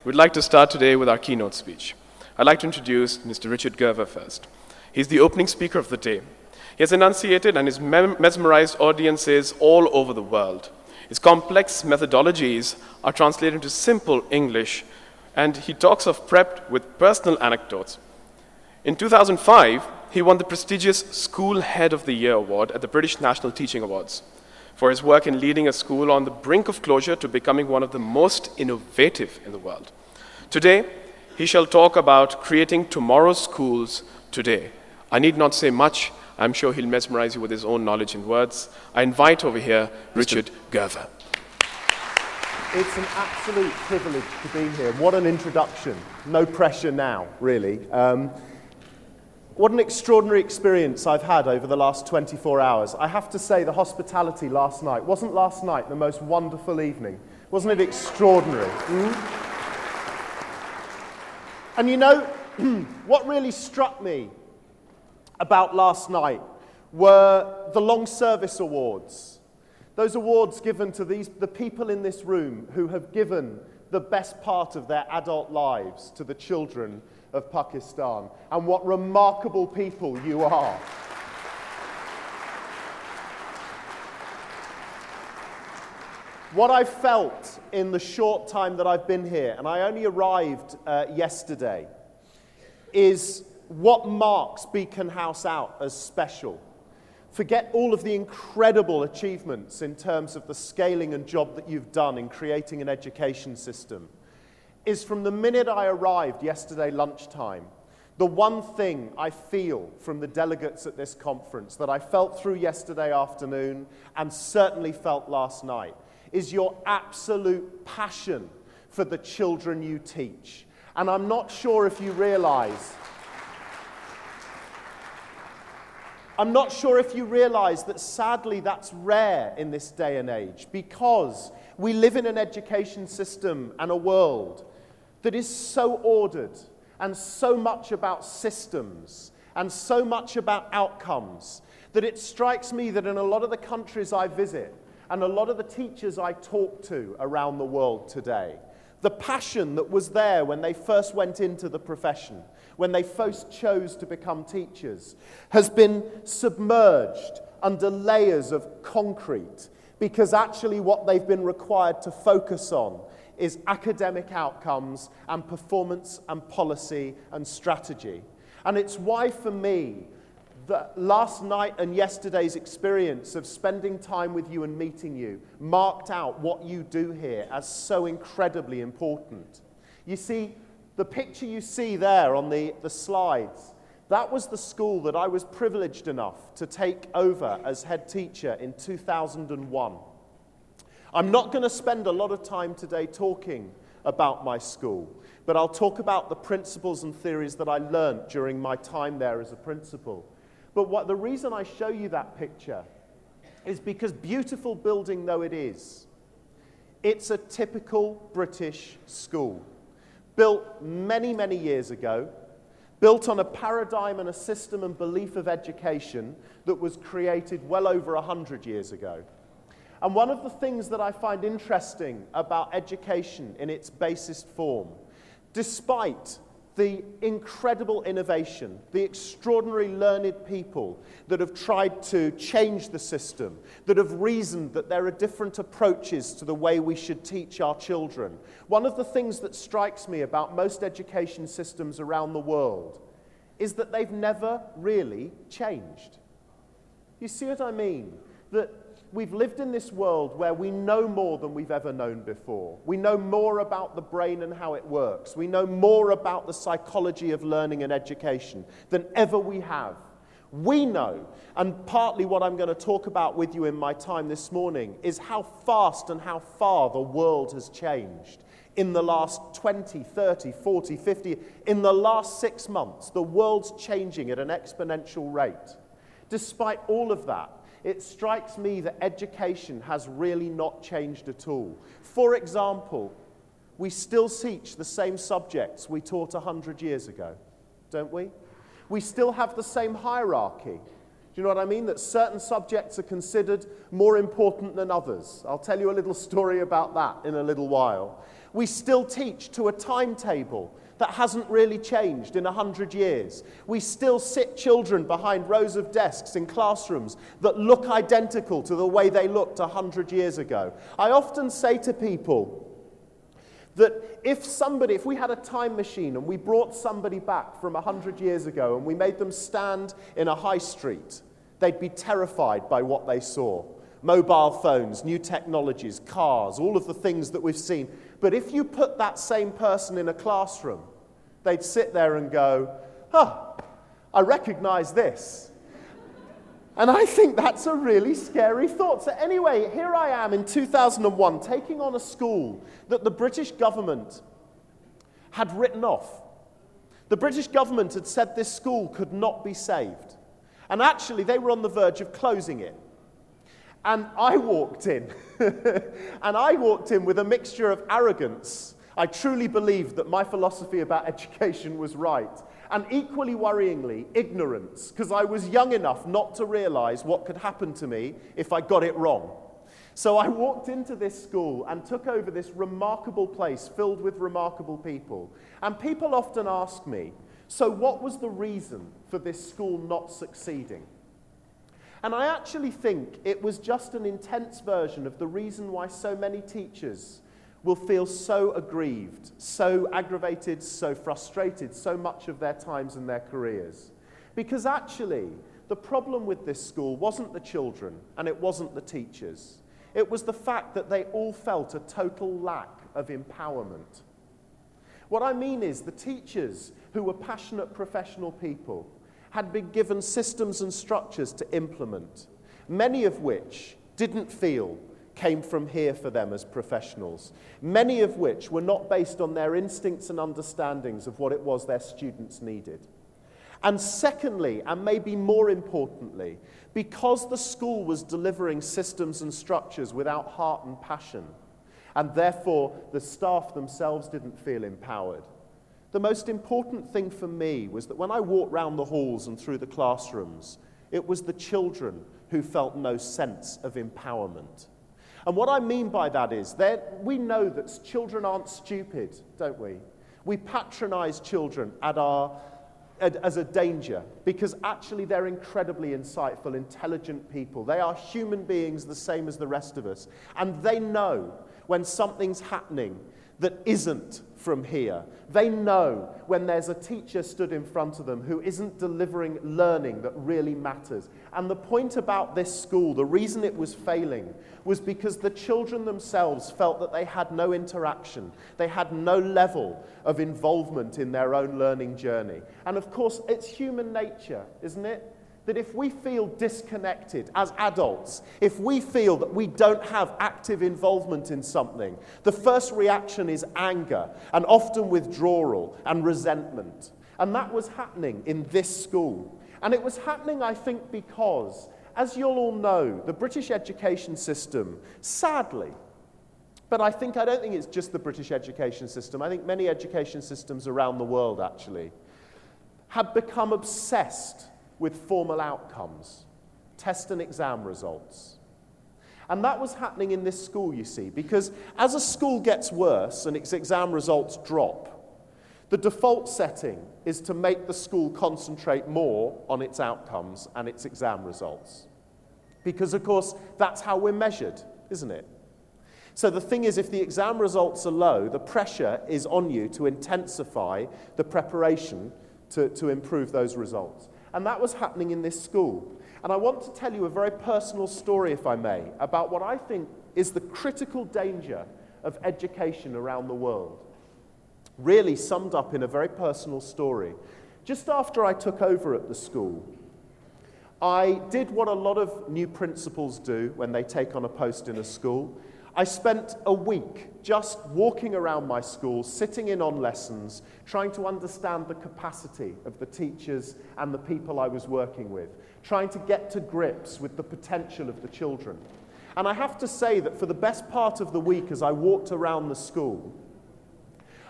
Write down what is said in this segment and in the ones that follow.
We'd like to start today with our keynote speech. I'd like to introduce Mr. Richard Gerver first. He's the opening speaker of the day. He has enunciated and has mesmerized audiences all over the world. His complex methodologies are translated into simple English, and he talks of prep with personal anecdotes. In 2005, he won the prestigious School Head of the Year award at the British National Teaching Awards for his work in leading a school on the brink of closure to becoming one of the most innovative in the world. Today, he shall talk about creating tomorrow's schools today. I need not say much. I'm sure he'll mesmerize you with his own knowledge and words. I invite over here Richard Gerver. It's an absolute privilege to be here. What an introduction. No pressure now, really. What an extraordinary experience I've had over the last 24 hours. I have to say the hospitality last night, wasn't last night the most wonderful evening? Wasn't it extraordinary? And you know, what really struck me about last night were the long service awards. Those awards given to the people in this room who have given the best part of their adult lives to the children of Pakistan. And what remarkable people you are. What I've felt in the short time that I've been here, and I only arrived yesterday, is what marks Beacon House out as special. Forget all of the incredible achievements in terms of the scaling and job that you've done in creating an education system. Is from the minute I arrived yesterday lunchtime, the one thing I feel from the delegates at this conference that I felt through yesterday afternoon and certainly felt last night is your absolute passion for the children you teach. And I'm not sure if you realize that sadly that's rare in this day and age, because we live in an education system and a world that is so ordered and so much about systems and so much about outcomes that it strikes me that in a lot of the countries I visit and a lot of the teachers I talk to around the world today, the passion that was there when they first went into the profession, when they first chose to become teachers, has been submerged under layers of concrete, because actually what they've been required to focus on is academic outcomes and performance and policy and strategy. And it's why, for me, that last night and yesterday's experience of spending time with you and meeting you marked out what you do here as so incredibly important. You see, the picture you see there on the slides, that was the school that I was privileged enough to take over as head teacher in 2001. I'm not going to spend a lot of time today talking about my school, but I'll talk about the principles and theories that I learned during my time there as a principal. But the reason I show you that picture is because, beautiful building though it is, it's a typical British school, built many, many years ago, built on a paradigm and a system and belief of education that was created well over 100 years ago. And one of the things that I find interesting about education in its basest form, despite the incredible innovation, the extraordinary learned people that have tried to change the system, that have reasoned that there are different approaches to the way we should teach our children, one of the things that strikes me about most education systems around the world is that they've never really changed. You see what I mean? That we've lived in this world where we know more than we've ever known before. We know more about the brain and how it works. We know more about the psychology of learning and education than ever we have. We know, and partly what I'm going to talk about with you in my time this morning, is how fast and how far the world has changed. In the last 20, 30, 40, 50, in the last 6 months, the world's changing at an exponential rate. Despite all of that, it strikes me that education has really not changed at all. For example, we still teach the same subjects we taught 100 years ago, don't we? We still have the same hierarchy. Do you know what I mean? That certain subjects are considered more important than others. I'll tell you a little story about that in a little while. We still teach to a timetable that hasn't really changed in 100 years. We still sit children behind rows of desks in classrooms that look identical to the way they looked 100 years ago. I often say to people that if we had a time machine and we brought somebody back from 100 years ago and we made them stand in a high street, they'd be terrified by what they saw. Mobile phones, new technologies, cars, all of the things that we've seen. But if you put that same person in a classroom, they'd sit there and go, I recognize this. And I think that's a really scary thought. So anyway, here I am in 2001 taking on a school that the British government had written off. The British government had said this school could not be saved. And actually, they were on the verge of closing it. And I walked in. And I walked in with a mixture of arrogance. I truly believed that my philosophy about education was right. And equally worryingly, ignorance, because I was young enough not to realize what could happen to me if I got it wrong. So I walked into this school and took over this remarkable place filled with remarkable people. And people often ask me, so what was the reason for this school not succeeding? And I actually think it was just an intense version of the reason why so many teachers will feel so aggrieved, so aggravated, so frustrated so much of their times and their careers. Because actually, the problem with this school wasn't the children and it wasn't the teachers. It was the fact that they all felt a total lack of empowerment. What I mean is the teachers who were passionate professional people had been given systems and structures to implement, many of which didn't feel came from here for them as professionals, many of which were not based on their instincts and understandings of what it was their students needed. And secondly, and maybe more importantly, because the school was delivering systems and structures without heart and passion, and therefore the staff themselves didn't feel empowered, the most important thing for me was that when I walked round the halls and through the classrooms, it was the children who felt no sense of empowerment. And what I mean by that is that we know that children aren't stupid, don't we? We patronize children as a danger because actually they're incredibly insightful, intelligent people. They are human beings the same as the rest of us. And they know when something's happening that isn't from here. They know when there's a teacher stood in front of them who isn't delivering learning that really matters. And the point about this school, the reason it was failing, was because the children themselves felt that they had no interaction. They had no level of involvement in their own learning journey. And of course, it's human nature, isn't it? That if we feel disconnected as adults, if we feel that we don't have active involvement in something, the first reaction is anger and often withdrawal and resentment. And that was happening in this school. And it was happening, I think, because, as you'll all know, the British education system, sadly, but I don't think it's just the British education system, I think many education systems around the world actually, have become obsessed with formal outcomes, test and exam results. And that was happening in this school, you see, because as a school gets worse and its exam results drop, the default setting is to make the school concentrate more on its outcomes and its exam results. Because, of course, that's how we're measured, isn't it? So the thing is, if the exam results are low, the pressure is on you to intensify the preparation to improve those results. And that was happening in this school. And I want to tell you a very personal story, if I may, about what I think is the critical danger of education around the world. Really summed up in a very personal story. Just after I took over at the school, I did what a lot of new principals do when they take on a post in a school. I spent a week just walking around my school, sitting in on lessons, trying to understand the capacity of the teachers and the people I was working with, trying to get to grips with the potential of the children. And I have to say that for the best part of the week as I walked around the school,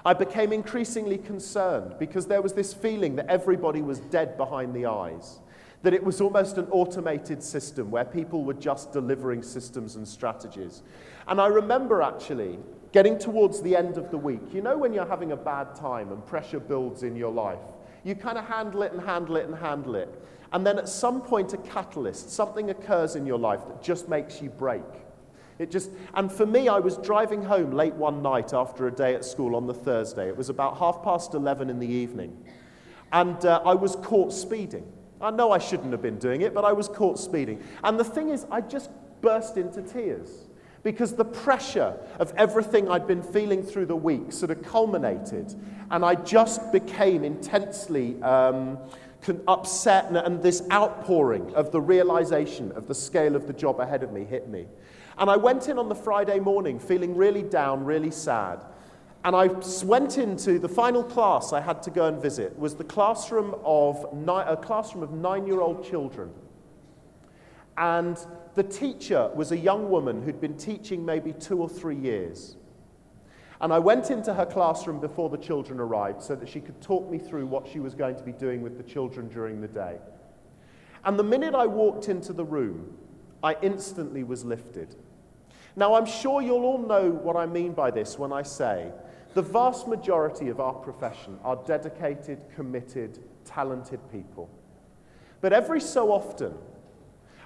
I became increasingly concerned because there was this feeling that everybody was dead behind the eyes. that it was almost an automated system where people were just delivering systems and strategies. And I remember actually getting towards the end of the week. You know when you're having a bad time and pressure builds in your life? You kind of handle it and handle it and handle it. And then at some point a catalyst, something occurs in your life that just makes you break. And for me, I was driving home late one night after a day at school on the Thursday. It was about 11:30 in the evening. And I was caught speeding. I know I shouldn't have been doing it, but I was caught speeding. And the thing is, I just burst into tears because the pressure of everything I'd been feeling through the week sort of culminated. And I just became intensely upset, and this outpouring of the realization of the scale of the job ahead of me hit me. And I went in on the Friday morning feeling really down, really sad. And I went into the final class I had to go and visit was the classroom of a classroom of 9-year-old children. And the teacher was a young woman who'd been teaching maybe 2 or 3 years. And I went into her classroom before the children arrived so that she could talk me through what she was going to be doing with the children during the day. And the minute I walked into the room, I instantly was lifted. Now, I'm sure you'll all know what I mean by this when I say the vast majority of our profession are dedicated, committed, talented people. But every so often,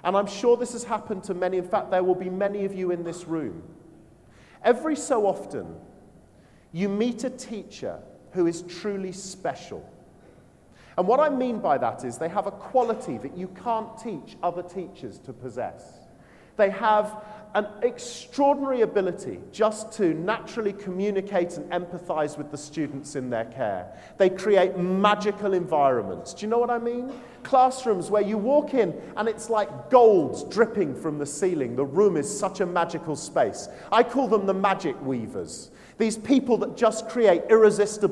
and I'm sure this has happened to many, in fact, there will be many of you in this room, every so often, you meet a teacher who is truly special. And what I mean by that is they have a quality that you can't teach other teachers to possess. They have an extraordinary ability just to naturally communicate and empathize with the students in their care. They create magical environments. Do you know what I mean? Classrooms where you walk in and it's like gold dripping from the ceiling. The room is such a magical space. I call them the magic weavers. These people that just create irresistible